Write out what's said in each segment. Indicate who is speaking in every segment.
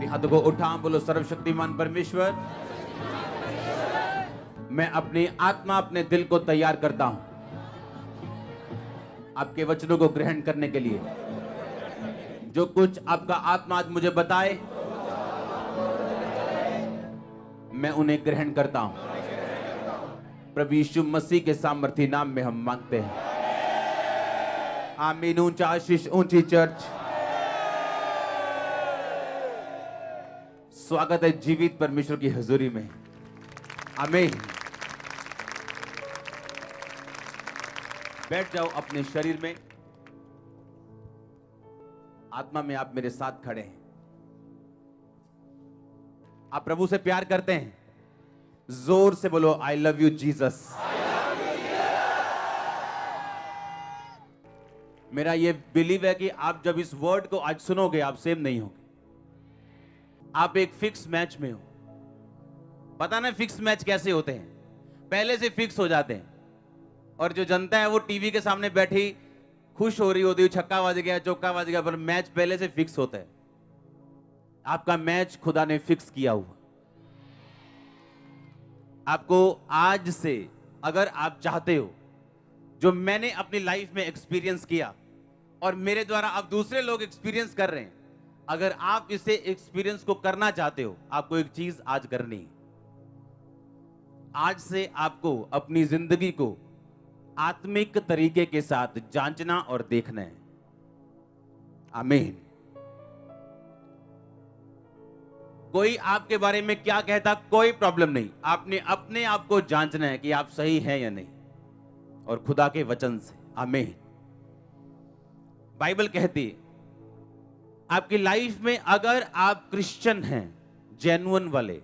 Speaker 1: अपने हाथों को उठा, बोलो सर्वशक्तिमान परमेश्वर, मैं अपनी आत्मा अपने दिल को तैयार करता हूं आपके वचनों को ग्रहण करने के लिए। जो कुछ आपका आत्मा आज मुझे बताए, मैं उन्हें ग्रहण करता हूं। प्रभु यीशु मसीह के सामर्थी नाम में हम मांगते हैं, आमीन। ऊंचा आशीष, ऊंची चर्च। स्वागत है जीवित परमेश्वर की हुजूरी में, आमीन। बैठ जाओ अपने शरीर में, आत्मा में आप मेरे साथ खड़े हैं। आप प्रभु से प्यार करते हैं, जोर से बोलो आई लव यू जीसस। मेरा ये बिलीव है कि आप जब इस वर्ड को आज सुनोगे, आप सेम नहीं होगे। आप एक फिक्स मैच में हो। पता ना फिक्स मैच कैसे होते हैं, पहले से फिक्स हो जाते हैं। और जो जनता है वो टीवी के सामने बैठी खुश हो रही होती है, छक्का बज गया, चौका बज गया, पर मैच पहले से फिक्स होता है। आपका मैच खुदा ने फिक्स किया हुआ। आपको आज से, अगर आप चाहते हो, जो मैंने अपनी लाइफ में एक्सपीरियंस किया और मेरे द्वारा अब दूसरे लोग एक्सपीरियंस कर रहे हैं, अगर आप इसे एक्सपीरियंस को करना चाहते हो, आपको एक चीज आज करनी है। आज से आपको अपनी जिंदगी को आत्मिक तरीके के साथ जांचना और देखना है, आमीन। कोई आपके बारे में क्या कहता, कोई प्रॉब्लम नहीं। आपने अपने आप को जांचना है कि आप सही हैं या नहीं, और खुदा के वचन से, आमीन। बाइबल कहती है आपकी लाइफ में अगर आप क्रिश्चियन हैं, जेन्युइन वाले,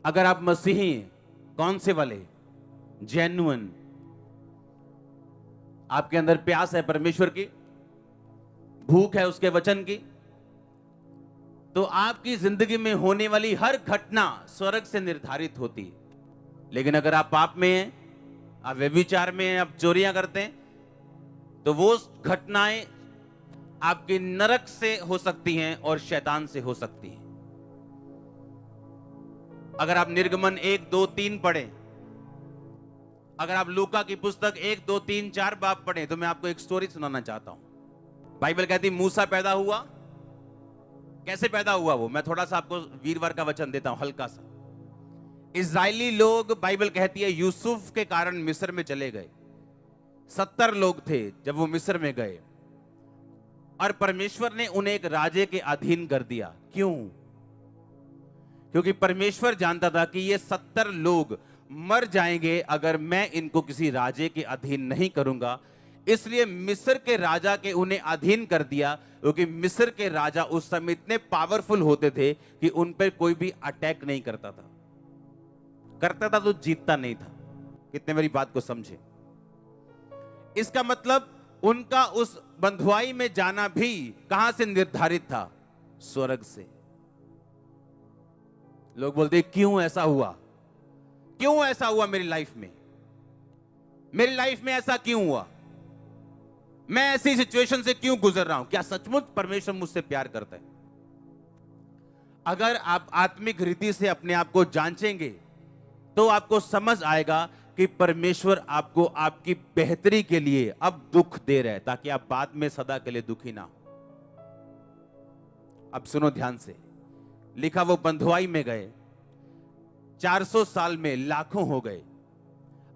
Speaker 1: अगर आप मसीही हैं, कौन से वाले? जेन्युइन। आपके अंदर प्यास है परमेश्वर की, भूख है उसके वचन की, तो आपकी जिंदगी में होने वाली हर घटना स्वर्ग से निर्धारित होती है। लेकिन अगर आप पाप में हैं, आप व्यभिचार में हैं, आप चोरियां करते हैं, तो वो घटनाएं आपके नरक से हो सकती हैं और शैतान से हो सकती हैं। अगर आप निर्गमन 1, 2, 3 पढ़ें, अगर आप लूका की पुस्तक 1, 2, 3, 4 बाब पढ़ें, तो मैं आपको एक स्टोरी सुनाना चाहता हूं। बाइबल कहती मूसा पैदा हुआ। कैसे पैदा हुआ वो, मैं थोड़ा सा आपको वीरवार का वचन देता हूं, हल्का सा। इजरायली लोग, बाइबल कहती है, यूसुफ के कारण मिस्र में चले गए। 70 लोग थे जब वो मिस्र में गए, और परमेश्वर ने उन्हें एक राजे के अधीन कर दिया। क्यों? क्योंकि परमेश्वर जानता था कि ये 70 लोग मर जाएंगे अगर मैं इनको किसी राजे के अधीन नहीं करूंगा। इसलिए मिस्र के राजा के उन्हें अधीन कर दिया, क्योंकि मिस्र के राजा उस समय इतने पावरफुल होते थे कि उन पर कोई भी अटैक नहीं करता था। करता था तो जीतता नहीं था। कितने मेरी बात को समझे? इसका मतलब उनका उस बंधुआई में जाना भी कहां से निर्धारित था? स्वर्ग से। लोग बोलते क्यों ऐसा हुआ, क्यों ऐसा हुआ मेरी लाइफ में, मेरी लाइफ में ऐसा क्यों हुआ, मैं ऐसी सिचुएशन से क्यों गुजर रहा हूं? क्या सचमुच परमेश्वर मुझसे प्यार करता है? अगर आप आत्मिक रीति से अपने आप को जांचेंगे तो आपको समझ आएगा कि परमेश्वर आपको आपकी बेहतरी के लिए अब दुख दे रहा है, ताकि आप बाद में सदा के लिए दुखी ना हो। अब सुनो ध्यान से। लिखा वो बंधुआई में गए, 400 साल में लाखों हो गए।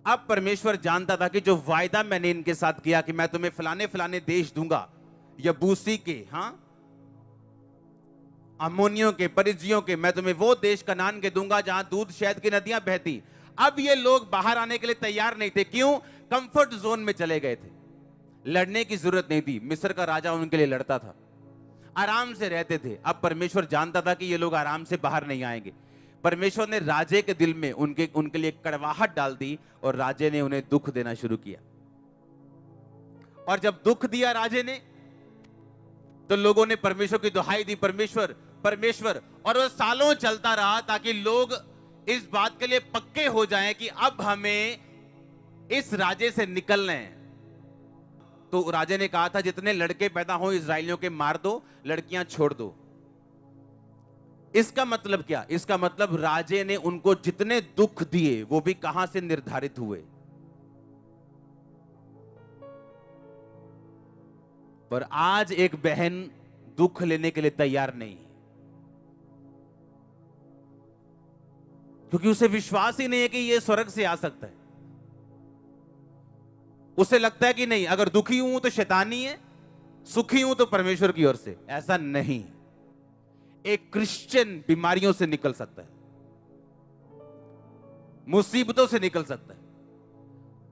Speaker 1: अब परमेश्वर जानता था कि जो वायदा मैंने इनके साथ किया कि मैं तुम्हें फलाने फलाने देश दूंगा, यबूसी के, हां, अम्मोनियों के, परिज्जियों के, मैं तुम्हें वो देश कनान के दूंगा जहां दूध शहद की नदियां बहती। अब ये लोग बाहर आने के लिए तैयार नहीं थे। क्यों? कंफर्ट जोन में चले गए थे। लड़ने की जरूरत नहीं थी। मिस्र का राजा उनके लिए लड़ता था, आराम से रहते थे। अब परमेश्वर जानता था कि ये लोग आराम से बाहर नहीं आएंगे। परमेश्वर ने राजे के दिल में उनके लिए कड़वाहट डाल दी, और राजे ने उन्हें दुख देना शुरू किया। और जब दुख दिया राजे ने, तो लोगों ने परमेश्वर की दुहाई दी, परमेश्वर परमेश्वर। और वो सालों चलता रहा, ताकि लोग इस बात के लिए पक्के हो जाएं कि अब हमें इस राजे से निकलना है। तो राजे ने कहा था जितने लड़के पैदा हो इजराइलियों के मार दो, लड़कियां छोड़ दो। इसका मतलब क्या? इसका मतलब राजे ने उनको जितने दुख दिए वो भी कहां से निर्धारित हुए? पर आज एक बहन दुख लेने के लिए तैयार नहीं, क्योंकि उसे विश्वास ही नहीं है कि यह स्वर्ग से आ सकता है। उसे लगता है कि नहीं, अगर दुखी हूं तो शैतानी है, सुखी हूं तो परमेश्वर की ओर से। ऐसा नहीं। एक क्रिश्चियन बीमारियों से निकल सकता है, मुसीबतों से निकल सकता है,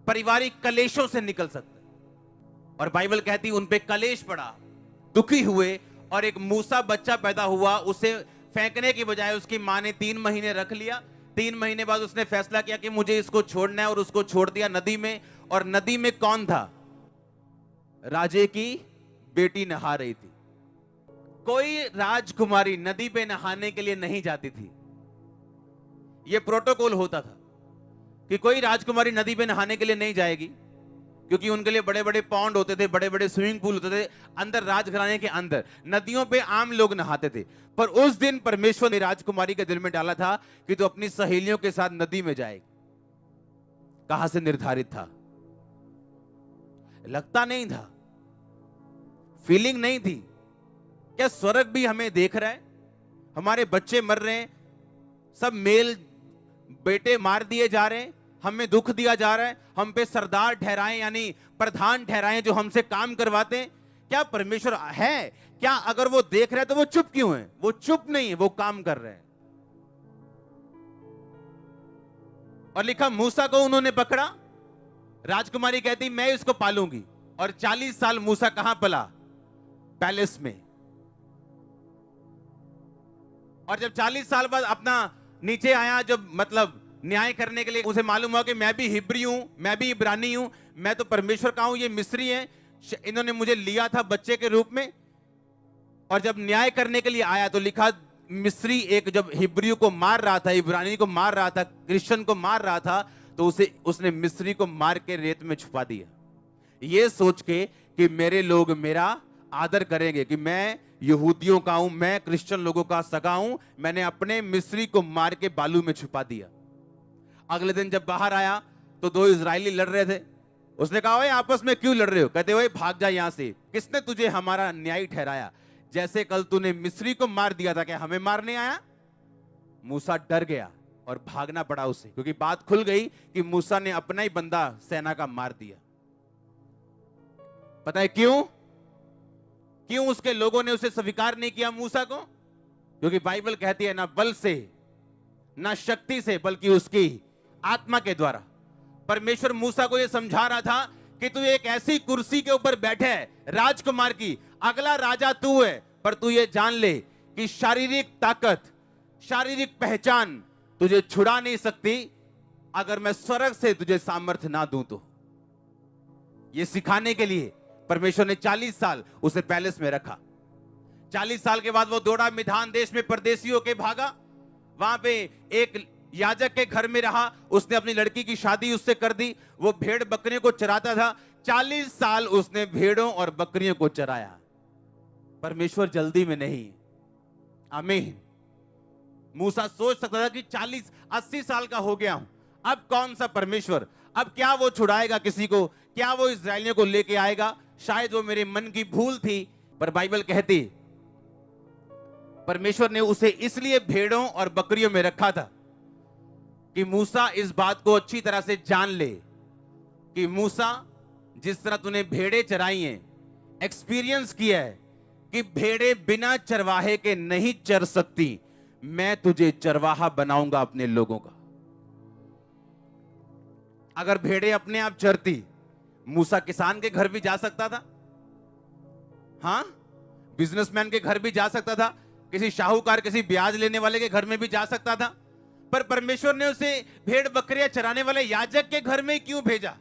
Speaker 1: पारिवारिक कलेशों से निकल सकता है। और बाइबल कहती है उन पे कलेश पड़ा, दुखी हुए, और एक मूसा बच्चा पैदा हुआ। उसे फेंकने की बजाय उसकी मां ने 3 महीने रख लिया। 3 महीने बाद उसने फैसला किया कि मुझे इसको छोड़ना है, और उसको छोड़ दिया नदी में। और नदी में कौन था? राजे की बेटी नहा रही थी। कोई राजकुमारी नदी पे नहाने के लिए नहीं जाती थी। यह प्रोटोकॉल होता था कि कोई राजकुमारी नदी पे नहाने के लिए नहीं जाएगी, क्योंकि उनके लिए बड़े बड़े पॉन्ड होते थे, बड़े बड़े स्विमिंग पूल होते थे अंदर राजघराने के अंदर। नदियों पे आम लोग नहाते थे। पर उस दिन परमेश्वर ने राजकुमारी के दिल में डाला था कि तू अपनी सहेलियों के साथ नदी में जाएगी। कहां से निर्धारित था? लगता नहीं था, फीलिंग नहीं थी। क्या स्वर्ग भी हमें देख रहा है? हमारे बच्चे मर रहे हैं, सब मेल बेटे मार दिए जा रहे हैं, हमें दुख दिया जा रहा है, हम पे सरदार ठहराएं यानी प्रधान ठहराएं जो हमसे काम करवाते हैं। क्या परमेश्वर है? क्या अगर वो देख रहे हैं तो वो चुप क्यों है? वो चुप नहीं है, वो काम कर रहे हैं। और लिखा मूसा को उन्होंने पकड़ा। राजकुमारी कहती मैं इसको पालूंगी। और 40 साल मूसा कहां पला? पैलेस में। और जब 40 साल बाद अपना नीचे आया, जब मतलब न्याय करने के लिए, उसे मालूम हुआ कि मैं भी हिब्री हूं, मैं भी इब्रानी हूं, मैं तो परमेश्वर का हूं, ये मिस्री हैं, इन्होंने मुझे लिया था बच्चे के रूप में। और जब न्याय करने के लिए आया तो लिखा मिस्री एक जब हिब्रियों को मार रहा था, इब्रानी को मार रहा था, क्रिश्चियन को मार रहा था, तो उसने मिस्री को मार के रेत में छुपा दिया, ये सोच के कि मेरे लोग मेरा आदर करेंगे, कि मैं यहूदियों का हूं, मैं क्रिश्चियन लोगों का सगा हूं। मैंने अपने मिस्री को मार के बालू में छुपा दिया। अगले दिन जब बाहर आया तो 2 इजरायली लड़ रहे थे। उसने कहा ओए आपस में क्यों लड़ रहे हो? कहते ओए भाग जा यहां से, किसने तुझे हमारा न्याय ठहराया? जैसे कल तूने मिस्री को मार दिया था, क्या हमें मारने आया? मूसा डर गया और भागना पड़ा उसे, क्योंकि बात खुल गई कि मूसा ने अपना ही बंदा सेना का मार दिया। पता है क्यों? क्यों उसके लोगों ने उसे स्वीकार नहीं किया मूसा को? क्योंकि बाइबल कहती है ना बल से ना शक्ति से, बल्कि उसकी आत्मा के द्वारा। परमेश्वर मूसा को यह समझा रहा था कि तू एक ऐसी कुर्सी के ऊपर बैठे है राजकुमार की, अगला राजा तू है, पर तू ये जान ले कि शारीरिक ताकत, शारीरिक पहचान तुझे छुड़ा नहीं सकती अगर मैं स्वर्ग से तुझे सामर्थ्य ना दूं तो। यह सिखाने के लिए परमेश्वर ने 40 साल उसे पैलेस में रखा। 40 साल के बाद वो दौड़ा मिधान देश में परदेशियों के भागा। वहां पे एक याजक के घर में रहा, उसने अपनी लड़की की शादी उससे कर दी। वो भेड़ बकरियों को चराता था। 40 साल उसने भेड़ों और बकरियों को चराया। परमेश्वर जल्दी में नहीं। आमीन। मूसा सोच सकता था कि 40-80 साल का हो गया हूं, अब कौन सा परमेश्वर, अब क्या वो छुड़ाएगा किसी को, क्या वो इस्राएलियों को लेके आएगा? शायद वो मेरे मन की भूल थी। पर बाइबल कहती परमेश्वर ने उसे इसलिए भेड़ों और बकरियों में रखा था कि मूसा इस बात को अच्छी तरह से जान ले कि मूसा, जिस तरह तूने भेड़े चराई हैं, एक्सपीरियंस किया है कि भेड़े बिना चरवाहे के नहीं चर सकती, मैं तुझे चरवाहा बनाऊंगा अपने लोगों का। अगर भेड़े अपने आप चरती, मूसा किसान के घर भी जा सकता था, हां, बिजनेसमैन के घर भी जा सकता था, किसी शाहूकार, किसी ब्याज लेने वाले के घर में भी जा सकता था। पर परमेश्वर ने उसे भेड़ बकरियां चराने वाले याजक के घर में क्यों भेजा?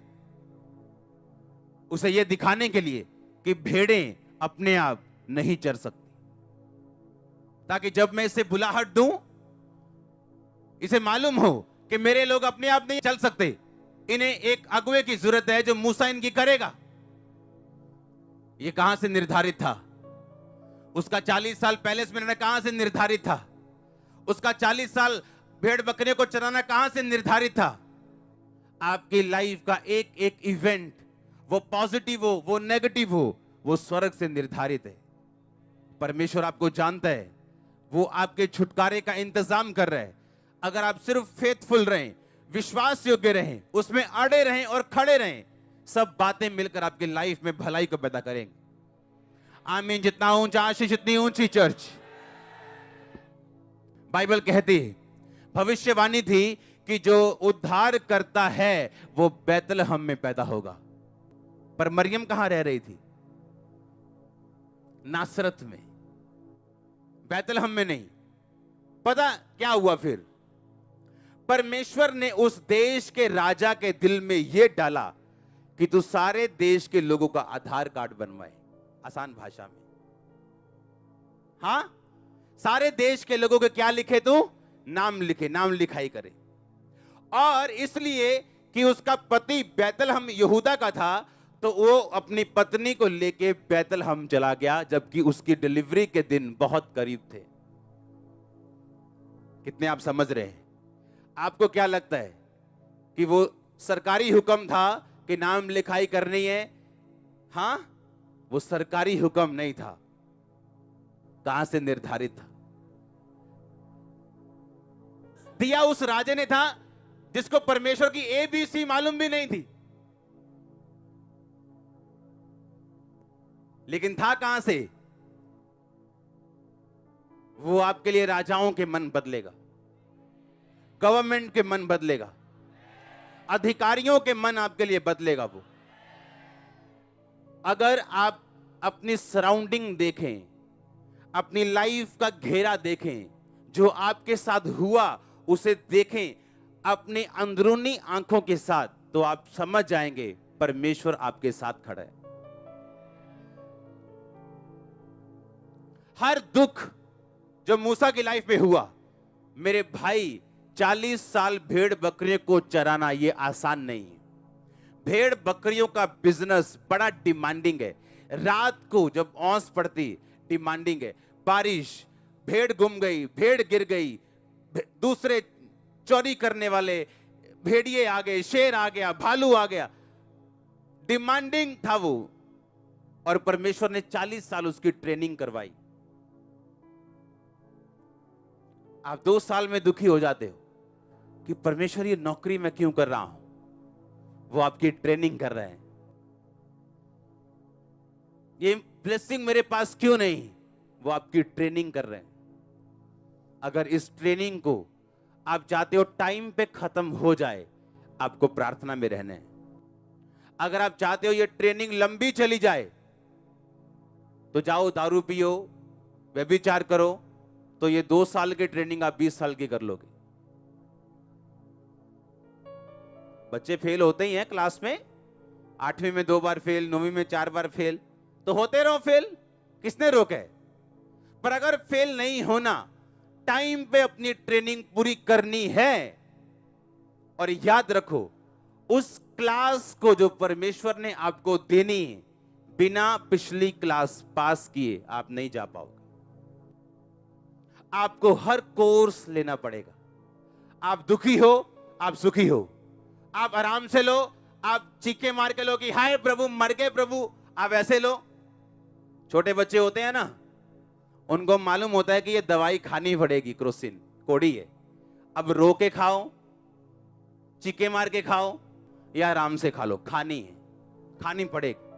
Speaker 1: उसे यह दिखाने के लिए कि भेड़ें अपने आप नहीं चर सकती, ताकि जब मैं इसे बुलाहट दूं, इसे मालूम हो कि मेरे लोग अपने आप नहीं चल सकते, इन्हें एक अगुवे की जरूरत है जो मूसा इनकी करेगा। ये कहां से निर्धारित था? उसका 40 साल पैलेस में रहना कहां से निर्धारित था? उसका 40 साल भेड़ बकरियों को चराना कहां से निर्धारित था? आपकी लाइफ का एक एक इवेंट, वो पॉजिटिव हो वो नेगेटिव हो, वो स्वर्ग से निर्धारित है। परमेश्वर आपको जानता है, वो आपके छुटकारे का इंतजाम कर रहा है। अगर आप सिर्फ फेथफुल रहें, विश्वास योग्य रहें, उसमें अड़े रहें और खड़े रहें, सब बातें मिलकर आपकी लाइफ में भलाई को पैदा करेंगे। आमीन। जितना ऊंचा आशीष उतनी ऊंची चर्च। बाइबल कहती है, भविष्यवाणी थी कि जो उद्धार करता है वो बैतलहम में पैदा होगा। पर मरियम कहां रह रही थी? नासरत में, बैतलहम में नहीं। पता क्या हुआ फिर? परमेश्वर ने उस देश के राजा के दिल में यह डाला कि तू सारे देश के लोगों का आधार कार्ड बनवाए। आसान भाषा में, हां, सारे देश के लोगों के क्या लिखे? तू नाम लिखे, नाम लिखाई करे। और इसलिए कि उसका पति बैतलहम यहूदा का था, तो वो अपनी पत्नी को लेके बैतलहम चला गया, जबकि उसकी डिलीवरी के दिन बहुत करीब थे। कितने आप समझ रहे हैं? आपको क्या लगता है कि वो सरकारी हुक्म था कि नाम लिखाई करनी है? हां, वो सरकारी हुक्म नहीं था। कहां से निर्धारित था? दिया उस राजे ने था जिसको परमेश्वर की एबीसी मालूम भी नहीं थी। लेकिन था कहां से? वो आपके लिए राजाओं के मन बदलेगा, गवर्नमेंट के मन बदलेगा, अधिकारियों के मन आपके लिए बदलेगा। वो अगर आप अपनी सराउंडिंग देखें, अपनी लाइफ का घेरा देखें, जो आपके साथ हुआ उसे देखें अपनी अंदरूनी आंखों के साथ, तो आप समझ जाएंगे परमेश्वर आपके साथ खड़ा है। हर दुख जो मूसा की लाइफ में हुआ, मेरे भाई, 40 साल भेड़ बकरियों को चराना यह आसान नहीं है। भेड़ बकरियों का बिजनेस बड़ा डिमांडिंग है। रात को जब औंस पड़ती, डिमांडिंग है। बारिश, भेड़ गुम गई, भेड़ गिर गई, दूसरे चोरी करने वाले भेड़िए आ गए, शेर आ गया, भालू आ गया, डिमांडिंग था वो। और परमेश्वर ने 40 साल उसकी ट्रेनिंग करवाई। आप 2 साल में दुखी हो जाते हो कि परमेश्वर ये नौकरी मैं क्यों कर रहा हूं? वो आपकी ट्रेनिंग कर रहे हैं। ये ब्लेसिंग मेरे पास क्यों नहीं? वो आपकी ट्रेनिंग कर रहे हैं। अगर इस ट्रेनिंग को आप चाहते हो टाइम पे खत्म हो जाए, आपको प्रार्थना में रहना है। अगर आप चाहते हो ये ट्रेनिंग लंबी चली जाए, तो जाओ दारू पियो, व्यभिचार करो, तो ये 2 साल की ट्रेनिंग आप 20 साल की कर लोगे। बच्चे फेल होते ही हैं क्लास में, 8वीं में 2 बार फेल, 9वीं में 4 बार फेल, तो होते रहो फेल, किसने रोका है? पर अगर फेल नहीं होना, टाइम पे अपनी ट्रेनिंग पूरी करनी है। और याद रखो, उस क्लास को जो परमेश्वर ने आपको देनी है, बिना पिछली क्लास पास किए आप नहीं जा पाओगे। आपको हर कोर्स लेना पड़ेगा। आप दुखी हो, आप सुखी हो, आप आराम से लो, आप चीखे मार के लो कि हाय प्रभु, मर गए प्रभु, आप ऐसे लो। छोटे बच्चे होते हैं ना, उनको मालूम होता है कि ये दवाई खानी पड़ेगी, क्रोसिन कोड़ी है। अब रो के खाओ, चीखे मार के खाओ, या आराम से खा लो, खानी है, खानी पड़ेगी।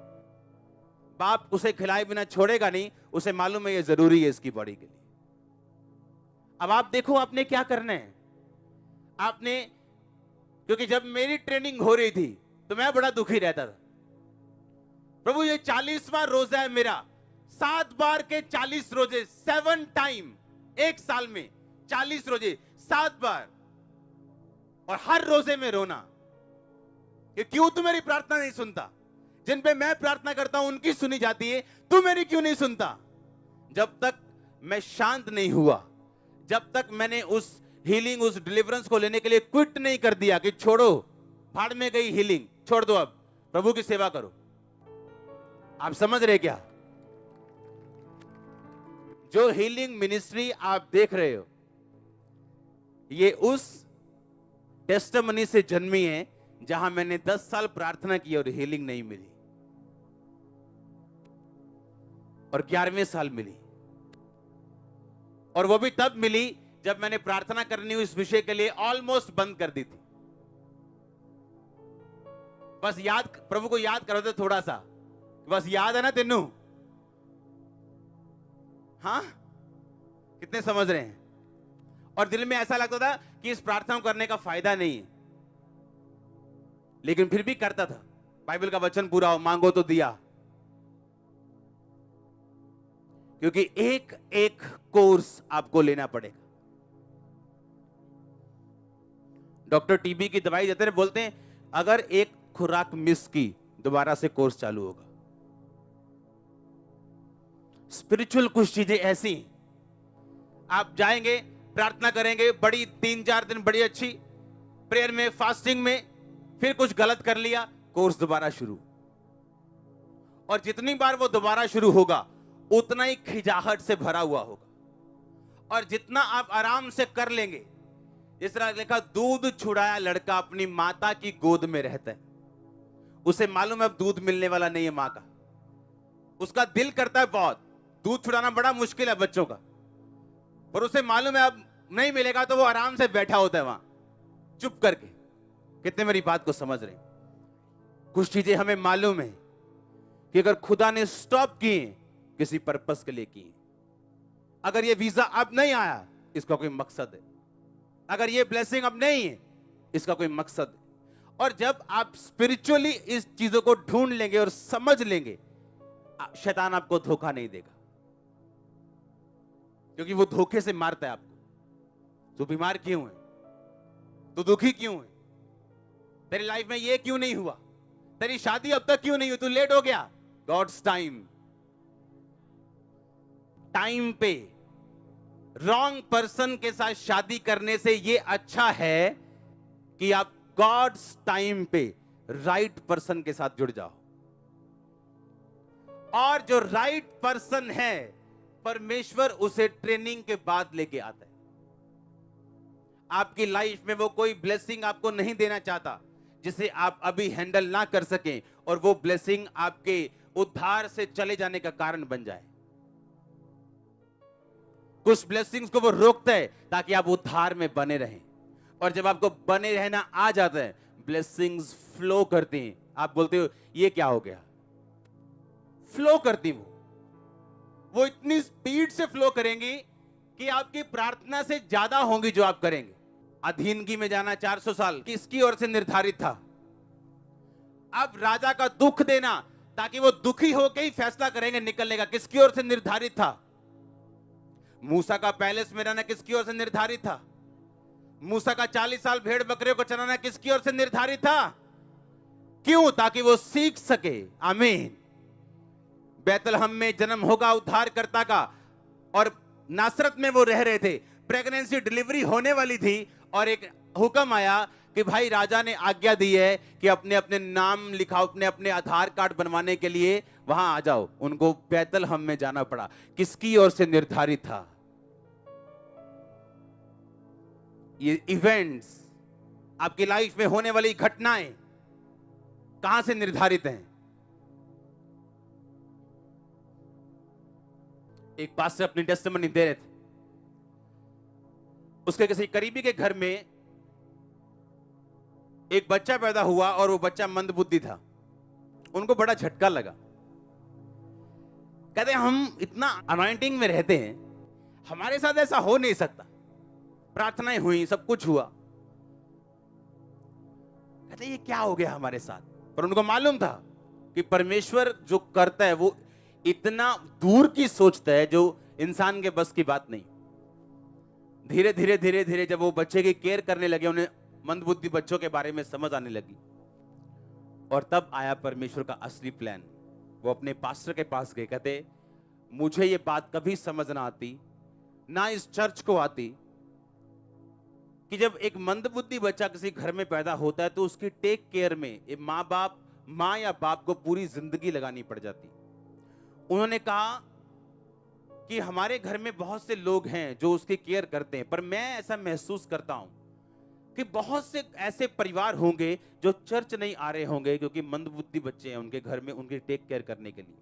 Speaker 1: बाप उसे खिलाए बिना छोड़ेगा नहीं, उसे मालूम है ये जरूरी है इसकी बॉडी के लिए। अब आप देखो आपने क्या करना है। आपने, क्योंकि जब मेरी ट्रेनिंग हो रही थी तो मैं बड़ा दुखी रहता था। प्रभु ये 40वां रोजा है मेरा, 7 बार के 40 रोजे, 7 टाइम, एक साल में 40 रोजे, 7 बार, और हर रोजे में रोना कि क्यों तू मेरी प्रार्थना नहीं सुनता? जिन पे मैं प्रार्थना करता हूं उनकी सुनी जाती है, तू मेरी क्यों नहीं सुनता? जब तक मैं शांत नहीं हुआ, जब तक मैंने उस हीलिंग, उस डिलीवरेंस को लेने के लिए क्विट नहीं कर दिया कि छोड़ो, भाड़ में गई हीलिंग, छोड़ दो, अब प्रभु की सेवा करो, आप समझ रहे क्या? जो हीलिंग मिनिस्ट्री आप देख रहे हो, ये उस टेस्टिमनी से जन्मी है जहां मैंने 10 साल प्रार्थना की और हीलिंग नहीं मिली, और 11वें साल मिली। और वो भी तब मिली जब मैंने प्रार्थना करनी इस विषय के लिए ऑलमोस्ट बंद कर दी थी। बस याद, प्रभु को याद करो तो थोड़ा सा, बस याद है ना तेनू? हाँ, कितने समझ रहे हैं? और दिल में ऐसा लगता था कि इस प्रार्थना करने का फायदा नहीं है, लेकिन फिर भी करता था। बाइबल का वचन पूरा हो, मांगो तो दिया। क्योंकि एक एक कोर्स आपको लेना पड़ेगा। डॉक्टर टीबी की दवाई देते हैं, बोलते हैं अगर एक खुराक मिस की दोबारा से कोर्स चालू होगा। स्पिरिचुअल कुछ चीजें ऐसी, आप जाएंगे, प्रार्थना करेंगे बड़ी, 3-4 दिन बड़ी अच्छी प्रेयर में, फास्टिंग में, फिर कुछ गलत कर लिया, कोर्स दोबारा शुरू। और जितनी बार वो दोबारा शुरू होगा उतना ही खिजाहट से भरा हुआ होगा। और जितना आप आराम से कर लेंगे, जिस तरह लिखा, दूध छुड़ाया लड़का अपनी माता की गोद में रहता है। उसे मालूम है अब दूध मिलने वाला नहीं है मां का, उसका दिल करता है बहुत, दूध छुड़ाना बड़ा मुश्किल है बच्चों का, पर उसे मालूम है अब नहीं मिलेगा, तो वो आराम से बैठा होता है वहां चुप करके। कितने मेरी बात को समझ रहे? कुछ चीजें हमें मालूम है कि अगर खुदा ने स्टॉप किए, किसी पर्पस के लिए किए। अगर ये वीजा अब नहीं आया, इसका कोई मकसद है। अगर ये ब्लेसिंग अब नहीं है, इसका कोई मकसद है। और जब आप स्पिरिचुअली इस चीजों को ढूंढ लेंगे और समझ लेंगे, शैतान आपको धोखा नहीं देगा, क्योंकि वो धोखे से मारता है आपको। तू बीमार क्यों है? तू दुखी क्यों है? तेरी लाइफ में ये क्यों नहीं हुआ? तेरी शादी अब तक क्यों नहीं हुई? तू लेट हो गया। गॉड्स टाइम, टाइम पे रॉन्ग पर्सन के साथ शादी करने से ये अच्छा है कि आप गॉड्स टाइम पे राइट पर्सन के साथ जुड़ जाओ। और जो राइट पर्सन है, परमेश्वर उसे ट्रेनिंग के बाद लेके आता है। आपकी लाइफ में वो कोई ब्लेसिंग आपको नहीं देना चाहता जिसे आप अभी हैंडल ना कर सकें, और वो ब्लेसिंग आपके उद्धार से चले जाने का कारण बन जाए। कुछ ब्लेसिंग्स को वो रोकता है ताकि आप उद्धार में बने रहें, और जब आपको बने रहना आ जाता है, ब्लेसिंग्स फ्लो करती हैं। आप बोलते हो ये क्या हो गया? फ्लो करती वो इतनी स्पीड से फ्लो करेंगी कि आपकी प्रार्थना से ज्यादा होंगी जो आप करेंगे। अधीनगी में जाना 400 साल किसकी ओर से निर्धारित था? अब राजा का दुख देना ताकि वो दुखी होकर ही फैसला करेंगे निकलने का, किसकी ओर से निर्धारित था? मूसा का पैलेस में रहना किसकी ओर से निर्धारित था? मूसा का 40 साल भेड़ बकरियों को चराना किसकी ओर से निर्धारित था? क्यों? ताकि वो सीख सके। आमीन। बैतलहम में जन्म होगा उद्धारकर्ता का, और नासरत में वो रह रहे थे। प्रेगनेंसी, डिलीवरी होने वाली थी, और एक हुक्म आया कि भाई राजा ने आज्ञा दी है कि अपने अपने नाम लिखाओ, अपने अपने आधार कार्ड बनवाने के लिए वहां आ जाओ। उनको बैतलहम में जाना पड़ा। किसकी ओर से निर्धारित था? ये इवेंट्स, आपकी लाइफ में होने वाली घटनाएं कहां से निर्धारित हैं? एक पास्टर अपनी टेस्टिमनी दे रहे थे, उसके किसी करीबी के घर में एक बच्चा पैदा हुआ, और वो बच्चा मंदबुद्धि था। उनको बड़ा झटका लगा। कहते हम इतना अनॉइंटिंग में रहते हैं, हमारे साथ ऐसा हो नहीं सकता। प्रार्थनाएं हुई, सब कुछ हुआ। कहते ये क्या हो गया हमारे साथ? पर उनको मालूम था कि परमेश्वर जो करता है वो इतना दूर की सोचता है जो इंसान के बस की बात नहीं। धीरे धीरे धीरे धीरे जब वो बच्चे की केयर करने लगे, उन्हें मंदबुद्धि बच्चों के बारे में समझ आने लगी, और तब आया परमेश्वर का असली प्लान। वो अपने पास्टर के पास गए, कहते मुझे ये बात कभी समझ ना आती, ना इस चर्च को आती, कि जब एक मंदबुद्धि बच्चा किसी घर में पैदा होता है तो उसकी टेक केयर में माँ या बाप को पूरी जिंदगी लगानी पड़ जाती। उन्होंने कहा कि हमारे घर में बहुत से लोग हैं जो उसकी केयर करते हैं, पर मैं ऐसा महसूस करता हूं कि बहुत से ऐसे परिवार होंगे जो चर्च नहीं आ रहे होंगे क्योंकि मंदबुद्धि बच्चे हैं उनके घर में, उनकी टेक केयर करने के लिए।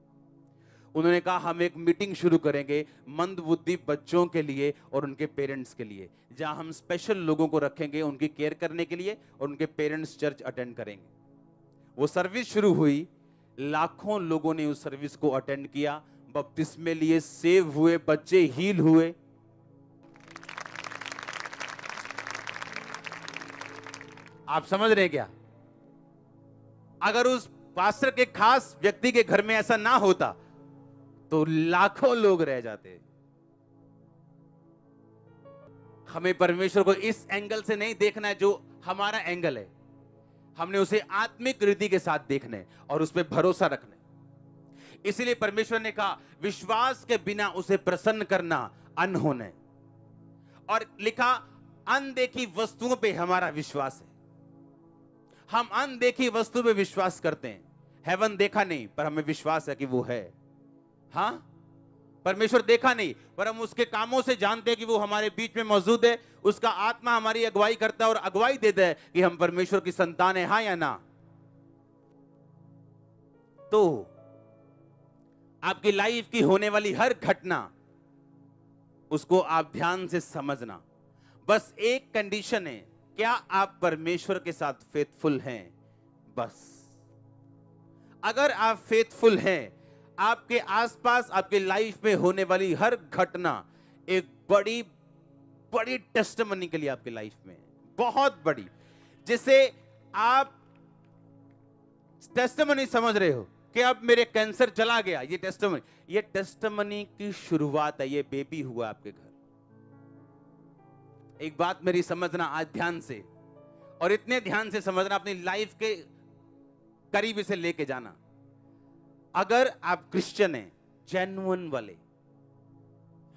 Speaker 1: उन्होंने कहा हम एक मीटिंग शुरू करेंगे मंदबुद्धि बच्चों के लिए और उनके पेरेंट्स के लिए, जहां हम स्पेशल लोगों को रखेंगे उनकी केयर करने के लिए और उनके पेरेंट्स चर्च अटेंड करेंगे। वो सर्विस शुरू हुई, लाखों लोगों ने उस सर्विस को अटेंड किया, बपतिस्मे लिए, सेव हुए, बच्चे हील हुए। आप समझ रहे हैं क्या? अगर उस पास्टर के खास व्यक्ति के घर में ऐसा ना होता तो लाखों लोग रह जाते। हमें परमेश्वर को इस एंगल से नहीं देखना है जो हमारा एंगल है, हमने उसे आत्मिक रीति के साथ देखना है और उस पर भरोसा रखना है। इसलिए परमेश्वर ने कहा विश्वास के बिना उसे प्रसन्न करना अनहोना है, और लिखा अनदेखी वस्तुओं पे हमारा विश्वास है। हम अनदेखी वस्तु पे विश्वास करते हैं, हेवन देखा नहीं पर हमें विश्वास है कि वो है। हाँ, परमेश्वर देखा नहीं पर हम उसके कामों से जानते हैं कि वो हमारे बीच में मौजूद है, उसका आत्मा हमारी अगुवाई करता है और अगुवाई देता है कि हम परमेश्वर की संतान है, हाँ या ना। तो आपकी लाइफ की होने वाली हर घटना उसको आप ध्यान से समझना। बस एक कंडीशन है, क्या आप परमेश्वर के साथ फेथफुल हैं? बस अगर आप फेथफुल हैं, आपके आसपास आपके लाइफ में होने वाली हर घटना एक बड़ी बड़ी टेस्टिमनी के लिए आपकी लाइफ में, बहुत बड़ी, जिसे आप टेस्टिमनी समझ रहे हो कि अब मेरे कैंसर चला गया, ये टेस्टिमनी की शुरुआत है। ये बेबी हुआ आपके घर। एक बात मेरी समझना आज ध्यान से, और इतने ध्यान से समझना, अपनी लाइफ के करीब इसे लेके जाना। अगर आप क्रिश्चियन हैं, जेन्युइन वाले,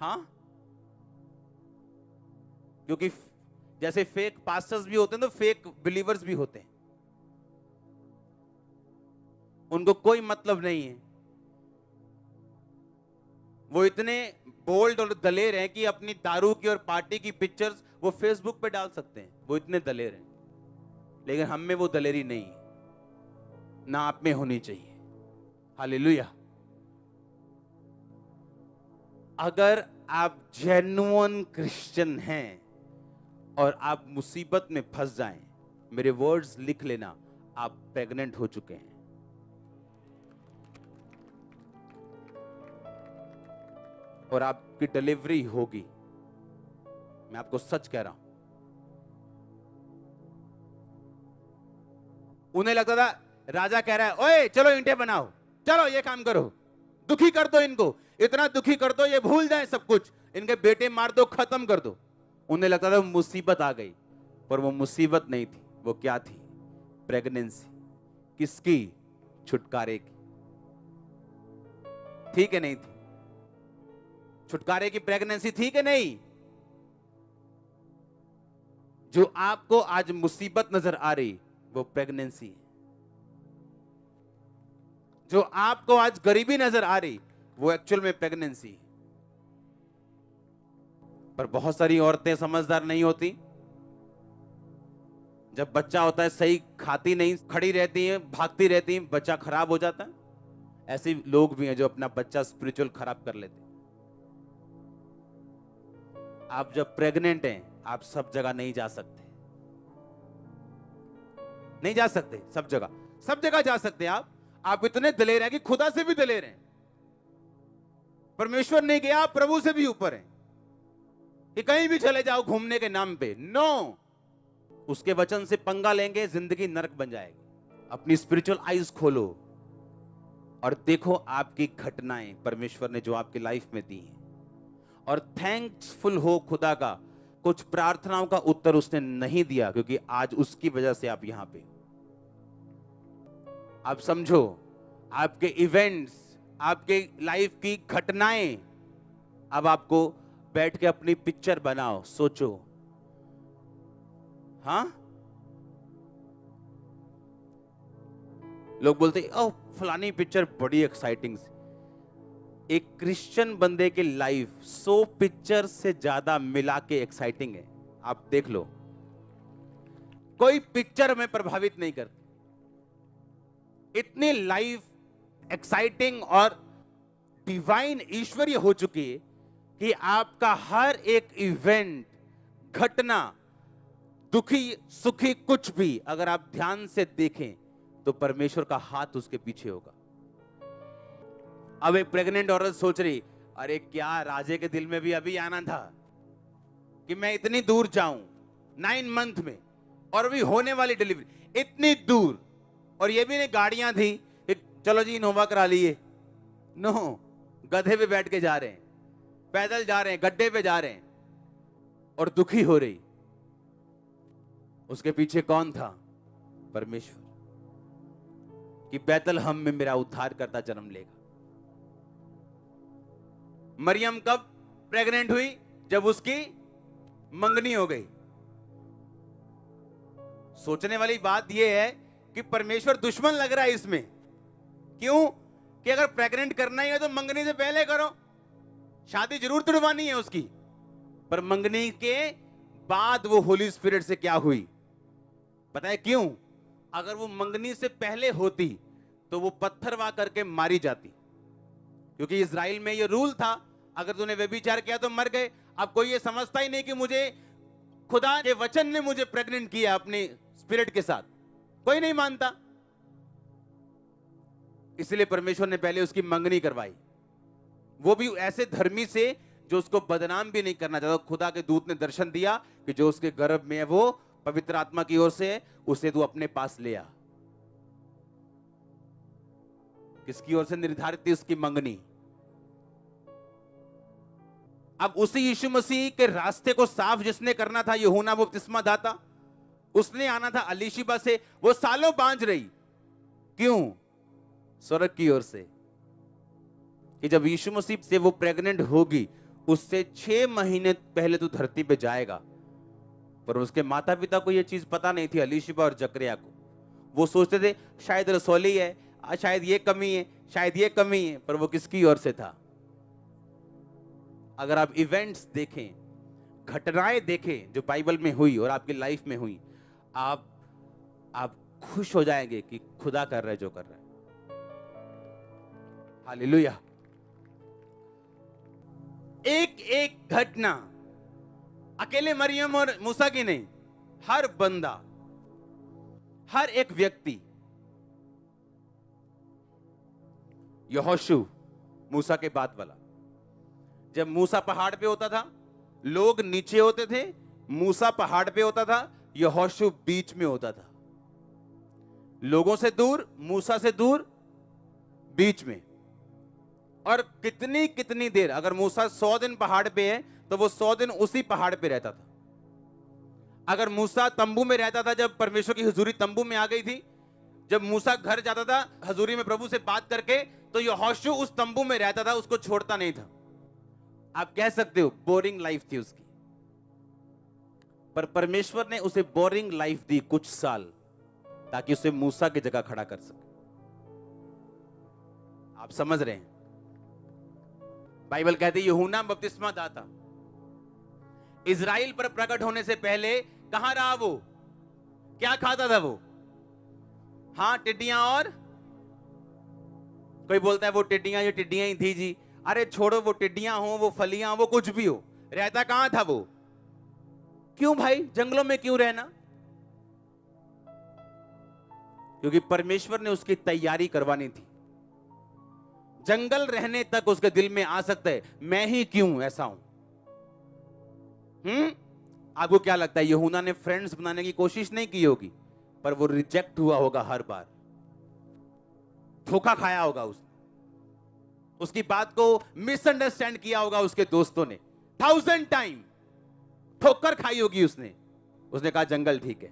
Speaker 1: हाँ, क्योंकि जैसे फेक पास्टर्स भी होते हैं तो फेक बिलीवर्स भी होते हैं, उनको कोई मतलब नहीं है। वो इतने बोल्ड और दलेर हैं कि अपनी दारू की और पार्टी की पिक्चर्स वो फेसबुक पे डाल सकते हैं, वो इतने दलेर हैं। लेकिन हम में वो दलेरी नहीं है, ना आप में होनी चाहिए। हालेलुया। अगर आप जेन्युइन क्रिश्चियन हैं और आप मुसीबत में फंस जाएं, मेरे वर्ड्स लिख लेना, आप प्रेग्नेंट हो चुके हैं। और आपकी डिलीवरी होगी, मैं आपको सच कह रहा हूं। उन्हें लगता था राजा कह रहा है, ओए चलो ईंटें बनाओ, चलो ये काम करो, दुखी कर दो इनको, इतना दुखी कर दो ये भूल जाए सब कुछ, इनके बेटे मार दो, खत्म कर दो। उन्हें लगता था मुसीबत आ गई, पर वो मुसीबत नहीं थी। वो क्या थी? प्रेगनेंसी। किसकी? छुटकारे की। ठीक है, नहीं थी? छुटकारे की प्रेगनेंसी थी कि नहीं? जो आपको आज मुसीबत नजर आ रही वो प्रेगनेंसी है। जो आपको आज गरीबी नजर आ रही वो एक्चुअल में प्रेगनेंसी है। पर बहुत सारी औरतें समझदार नहीं होती। जब बच्चा होता है सही खाती नहीं, खड़ी रहती हैं, भागती रहती हैं, बच्चा खराब हो जाता है। ऐसे लोग भी हैं जो अपना बच्चा स्पिरिचुअल खराब कर लेते हैं। आप जब प्रेग्नेंट हैं, आप सब जगह नहीं जा सकते, नहीं जा सकते। सब जगह जा सकते हैं आप इतने दलेर हैं कि खुदा से भी दलेर हैं। परमेश्वर ने कहा, आप प्रभु से भी ऊपर हैं कि कहीं भी चले जाओ घूमने के नाम पे। नो, उसके वचन से पंगा लेंगे, जिंदगी नरक बन जाएगी। अपनी स्पिरिचुअल आईज खोलो और देखो आपकी घटनाएं परमेश्वर ने जो आपकी लाइफ में दी हैं, और थैंक्सफुल हो खुदा का। कुछ प्रार्थनाओं का उत्तर उसने नहीं दिया क्योंकि आज उसकी वजह से आप यहां पे। आप समझो, आपके इवेंट्स, आपके लाइफ की घटनाएं, अब आपको बैठ के अपनी पिक्चर बनाओ, सोचो। हाँ, लोग बोलते ओ फलानी पिक्चर बड़ी एक्साइटिंग, एक क्रिश्चियन बंदे की लाइफ 100 पिक्चर से ज्यादा मिला के एक्साइटिंग है। आप देख लो, कोई पिक्चर में प्रभावित नहीं करती। इतनी लाइफ एक्साइटिंग और डिवाइन ईश्वरीय हो चुकी है कि आपका हर एक इवेंट, घटना, दुखी सुखी कुछ भी अगर आप ध्यान से देखें तो परमेश्वर का हाथ उसके पीछे होगा। अब एक प्रेग्नेंट औरत सोच रही, अरे क्या राजे के दिल में भी अभी आना था कि मैं इतनी दूर जाऊं 9 मंथ में, और अभी होने वाली डिलीवरी इतनी दूर, और ये भी नहीं गाड़ियां थी कि चलो जी इनोवा करा लिए, नो, गधे पे बैठ के जा रहे हैं, पैदल जा रहे हैं, गड्ढे पे जा रहे हैं, और दुखी हो रही। उसके पीछे कौन था? परमेश्वर, कि बैतलहम में मेरा उद्धार करता जन्म लेगा। मरियम कब प्रेग्नेंट हुई? जब उसकी मंगनी हो गई। सोचने वाली बात यह है कि परमेश्वर दुश्मन लग रहा है इसमें। क्यों? कि अगर प्रेग्नेंट करना ही है तो मंगनी से पहले करो, शादी जरूर तुड़वानी है उसकी, पर मंगनी के बाद वो होली स्पिरिट से क्या हुई पता है क्यों? अगर वो मंगनी से पहले होती तो वो पत्थरवा करके मारी जाती, क्योंकि इजराइल में ये रूल था, अगर तूने व्यभिचार किया तो मर गए। अब कोई ये समझता ही नहीं कि मुझे खुदा के वचन ने मुझे प्रेग्नेंट किया अपने स्पिरिट के साथ, कोई नहीं मानता। इसलिए परमेश्वर ने पहले उसकी मंगनी करवाई, वो भी ऐसे धर्मी से जो उसको बदनाम भी नहीं करना चाहता। खुदा के दूत ने दर्शन दिया कि जो उसके गर्भ में है वो पवित्र आत्मा की ओर से, उसे तू अपने पास ले आ। किसकी ओर से निर्धारित थी उसकी मंगनी? अब उसी यीशु मसीह के रास्ते को साफ जिसने करना था, यूहन्ना बपतिस्मा दाता, उसने आना था अलीशिबा से। वो सालों बांझ रही, क्यों? स्वर्ग की ओर से, कि जब यीशु मसीह से वो प्रेग्नेंट होगी, उससे 6 महीने पहले तू धरती पे जाएगा। पर उसके माता पिता को ये चीज पता नहीं थी, अलीशिबा और जकरिया को। वो सोचते थे शायद रसौली है, शायद ये कमी है, शायद ये कमी है, पर वो किसकी ओर से था? अगर आप इवेंट्स देखें, घटनाएं देखें जो बाइबल में हुई और आपकी लाइफ में हुई, आप खुश हो जाएंगे कि खुदा कर रहा है जो कर रहा है। हालेलुया। एक एक घटना अकेले मरियम और मूसा की नहीं, हर बंदा, हर एक व्यक्ति। यहोशू मूसा के बाद वाला, जब मूसा पहाड़ पे होता था, लोग नीचे होते थे, मूसा पहाड़ पे होता था, यहोशू बीच में होता था। लोगों से दूर, मूसा से दूर, बीच में। और कितनी कितनी देर, अगर मूसा 100 दिन पहाड़ पे है तो वो 100 दिन उसी पहाड़ पे रहता था। अगर मूसा तंबू में रहता था, जब परमेश्वर की हुजूरी तंबू में आ गई थी, जब मूसा घर जाता था हुजूरी में प्रभु से बात करके, तो यहोशू उस तंबू में रहता था, उसको छोड़ता नहीं था। आप कह सकते हो बोरिंग लाइफ थी उसकी, पर परमेश्वर ने उसे बोरिंग लाइफ दी कुछ साल, ताकि उसे मूसा की जगह खड़ा कर सके। आप समझ रहे हैं? बाइबल कहती है यूहन्ना बपतिस्मा दाता इजराइल पर प्रकट होने से पहले कहां रहा? वो क्या खाता था वो? हाँ, टिड्डियां। और कोई बोलता है वो टिड्डियां, ये टिड्डियां ही थी जी। अरे छोड़ो, वो टिड्डियां हो, वो फलियां, वो कुछ भी हो, रहता कहां था वो? क्यों भाई जंगलों में क्यों रहना? क्योंकि परमेश्वर ने उसकी तैयारी करवानी थी। जंगल रहने तक उसके दिल में आ सकता है मैं ही क्यों ऐसा हूं। आपको क्या लगता है यूहन्ना ने फ्रेंड्स बनाने की कोशिश नहीं की होगी, पर वो रिजेक्ट हुआ होगा हर बार, धोखा खाया होगा उसने, उसकी बात को मिसअंडरस्टैंड किया होगा उसके दोस्तों ने, 1000 टाइम ठोकर खाई होगी उसने कहा जंगल ठीक है।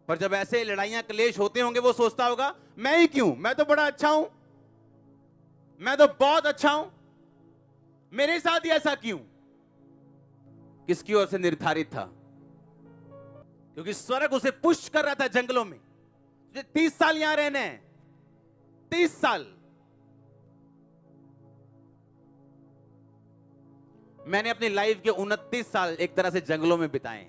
Speaker 1: पर जब ऐसे लड़ाइयां क्लेश होते होंगे, वो सोचता होगा मैं ही क्यों, मैं तो बड़ा अच्छा हूं, मैं तो बहुत अच्छा हूं, मेरे साथ ही ऐसा क्यों? किसकी ओर से निर्धारित था? क्योंकि स्वर्ग उसे पुश कर रहा था जंगलों में, तुझे 30 साल यहां रहना है, 29 साल मैंने अपनी लाइफ के 29 साल एक तरह से जंगलों में बिताए।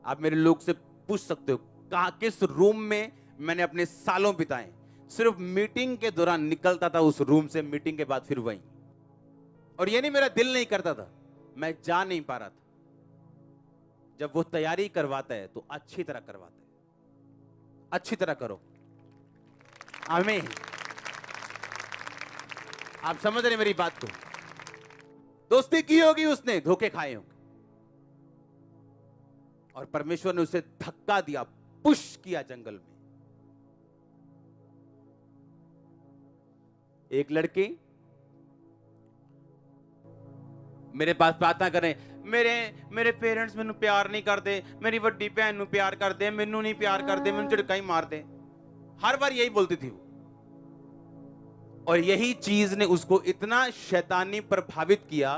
Speaker 1: आप मेरे लोग से पूछ सकते हो कहां किस रूम में मैंने अपने सालों बिताए। सिर्फ मीटिंग के दौरान निकलता था उस रूम से, मीटिंग के बाद फिर वहीं। और ये नहीं मेरा दिल नहीं करता था, मैं जा नहीं पा रहा था। जब वो तैयारी करवाता है तो अच्छी तरह करवाता है। अच्छी तरह करो, आमीन। आप समझ रहे मेरी बात को? दोस्ती की होगी उसने, धोखे खाए होंगे, और परमेश्वर ने उसे धक्का दिया, पुश किया जंगल में। एक लड़की मेरे पास प्रार्थना करें, मेरे पेरेंट्स मैनू प्यार नहीं करते, मेरी वड्डी भैन नू प्यार करते, मैनू नहीं प्यार करते, मैनू झटका ही मारते। हर बार यही बोलती थी वो। और यही चीज ने उसको इतना शैतानी प्रभावित किया,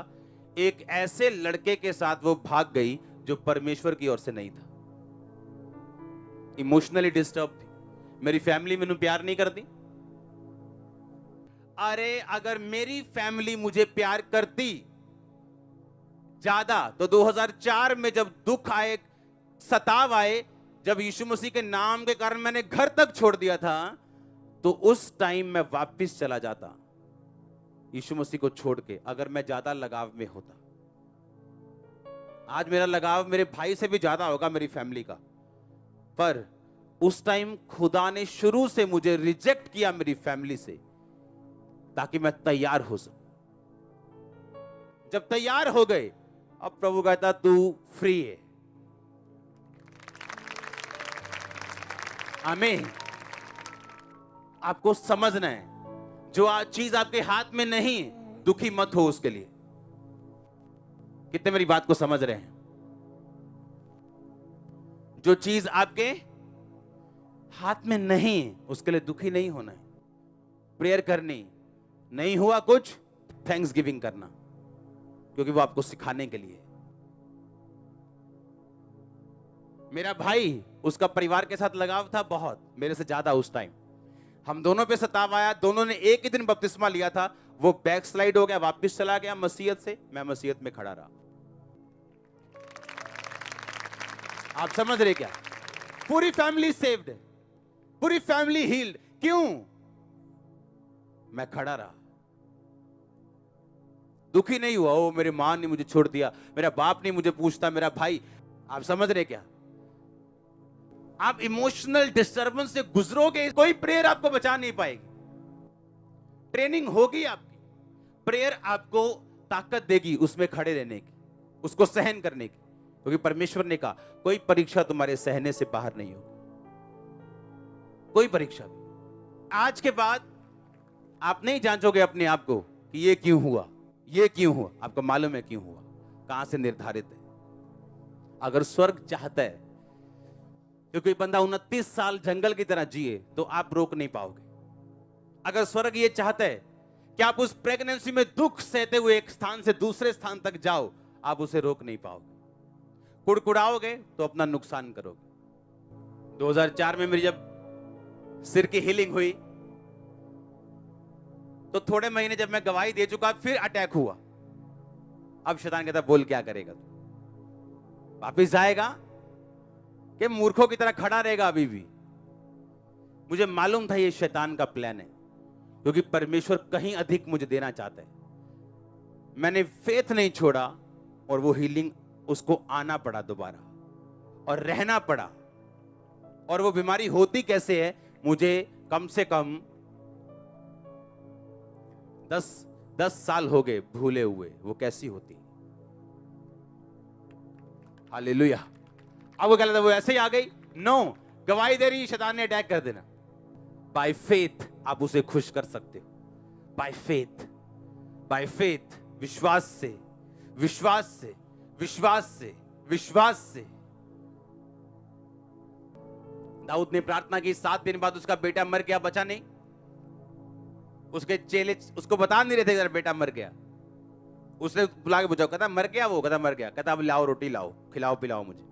Speaker 1: एक ऐसे लड़के के साथ वो भाग गई जो परमेश्वर की ओर से नहीं था। इमोशनली डिस्टर्ब थी। मेरी फैमिली मैनू प्यार नहीं करती। अरे अगर मेरी फैमिली मुझे प्यार करती ज्यादा तो 2004 में जब दुख आए, सताव आए, जब यीशु मसीह के नाम के कारण मैंने घर तक छोड़ दिया था, तो उस टाइम मैं वापस चला जाता यीशु मसीह को छोड़ के, अगर मैं ज्यादा लगाव में होता। आज मेरा लगाव मेरे भाई से भी ज्यादा होगा, मेरी फैमिली का। पर उस टाइम खुदा ने शुरू से मुझे रिजेक्ट किया मेरी फैमिली से, ताकि मैं तैयार हो सकूं। जब तैयार हो गए, अब प्रभु कहता तू फ्री है। आमीन। आपको समझना है, जो चीज आपके हाथ में नहीं, दुखी मत हो उसके लिए। कितने मेरी बात को समझ रहे हैं? जो चीज आपके हाथ में नहीं, उसके लिए दुखी नहीं होना है। प्रेयर करनी, नहीं हुआ कुछ, थैंक्स गिविंग करना, क्योंकि वो आपको सिखाने के लिए। मेरा भाई, उसका परिवार के साथ लगाव था बहुत, मेरे से ज्यादा उस टाइम। हम दोनों पे सताव आया, दोनों ने एक ही दिन बपतिस्मा लिया था। वो बैक स्लाइड हो गया, वापस चला गया मसीहत से, मैं मसीहत में खड़ा रहा। आप समझ रहे क्या? पूरी फैमिली सेव्ड, पूरी फैमिली हील्ड। क्यों? मैं खड़ा रहा, दुखी नहीं हुआ। ओ मेरी मां ने मुझे छोड़ दिया, मेरा बाप नहीं मुझे पूछता, मेरा भाई। आप समझ रहे क्या? आप इमोशनल डिस्टर्बेंस से गुजरोगे, कोई प्रेयर आपको बचा नहीं पाएगी। ट्रेनिंग होगी आपकी, प्रेयर आपको ताकत देगी उसमें खड़े रहने की, उसको सहन करने की, क्योंकि परमेश्वर ने कहा कोई परीक्षा तुम्हारे सहने से बाहर नहीं होगी, कोई परीक्षा भी। आज के बाद आप नहीं जांचोगे अपने आप को कि ये क्यों हुआ, ये क्यों हुआ। आपको मालूम है क्यों हुआ, कहां से निर्धारित है। अगर स्वर्ग चाहता है कि कोई बंदा 29 साल जंगल की तरह जिए, तो आप रोक नहीं पाओगे। अगर स्वर्ग ये चाहता है कि आप उस प्रेगनेंसी में दुख सहते हुए एक स्थान से दूसरे स्थान तक जाओ, आप उसे रोक नहीं पाओगे। कुड़कुड़ाओगे तो अपना नुकसान करोगे। 2004 में मेरी जब सिर की हीलिंग हुई, तो थोड़े महीने जब मैं गवाही दे चुका, फिर अटैक हुआ। अब शैतान कहता बोल क्या करेगा तू, वापिस जाएगा कि मूर्खों की तरह खड़ा रहेगा अभी भी। मुझे मालूम था ये शैतान का प्लान है, क्योंकि परमेश्वर कहीं अधिक मुझे देना चाहता है। मैंने फेथ नहीं छोड़ा, और वो हीलिंग उसको आना पड़ा दोबारा, और रहना पड़ा। और वो बीमारी होती कैसे है, मुझे कम से कम 10 साल हो गए भूले हुए वो कैसी होती। हालेलुया। अब वो क्या लगता है वो ऐसे ही आ गई? नो, गवाही दे रही, शैतान ने अटैक कर देना। बाय फेथ आप उसे खुश कर सकते हो। बाय फेथ, बाय फेथ, विश्वास से, विश्वास से, विश्वास से, विश्वास से। दाऊद ने प्रार्थना की, 7 दिन बाद उसका बेटा मर गया, बचा नहीं। उसके चेले उसको बता नहीं रहे थे तेरा बेटा मर गया। उसने बुला के पूछा, कहता मर गया? वो कहता मर गया। कहता अब लाओ रोटी लाओ, खिलाओ पिलाओ मुझे।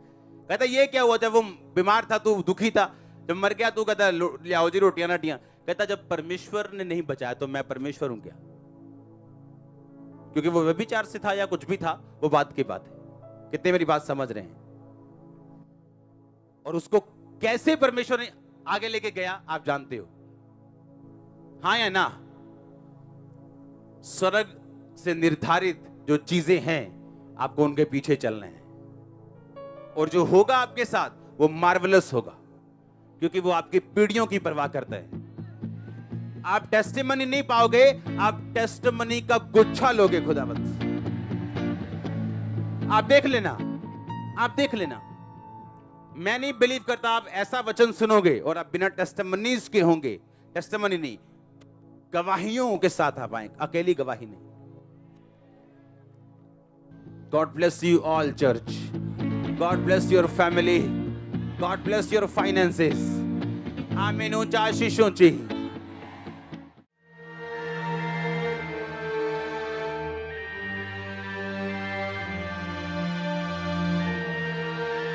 Speaker 1: कहता ये क्या हुआ? जब वो बीमार था तू दुखी था, जब मर गया तू कहता लाओ जी रोटियां नटियां। कहता जब परमेश्वर ने नहीं बचाया तो मैं परमेश्वर हूं क्या? क्योंकि वो व्यभिचार से था या कुछ भी था, वो बात की बात है। कितने मेरी बात समझ रहे हैं? और उसको कैसे परमेश्वर ने आगे लेके गया आप जानते हो, हाँ या ना? स्वर्ग से निर्धारित जो चीजें हैं आपको उनके पीछे चलना है, और जो होगा आपके साथ वो मार्वलस होगा, क्योंकि वो आपकी पीढ़ियों की परवाह करता है। आप टेस्टिमनी नहीं पाओगे, आप टेस्टिमनी का गुच्छा लोगे खुदावंद। आप देख लेना, आप देख लेना। मैं नहीं बिलीव करता आप ऐसा वचन सुनोगे और आप बिना टेस्टिमनीज के होंगे। टेस्टिमनी नहीं, गवाहियों के साथ आप आएंगे, अकेली गवाही नहीं। God bless you all, church. God bless your family. God bless your finances. आमीन। ऊंचा आशीष ऊंची।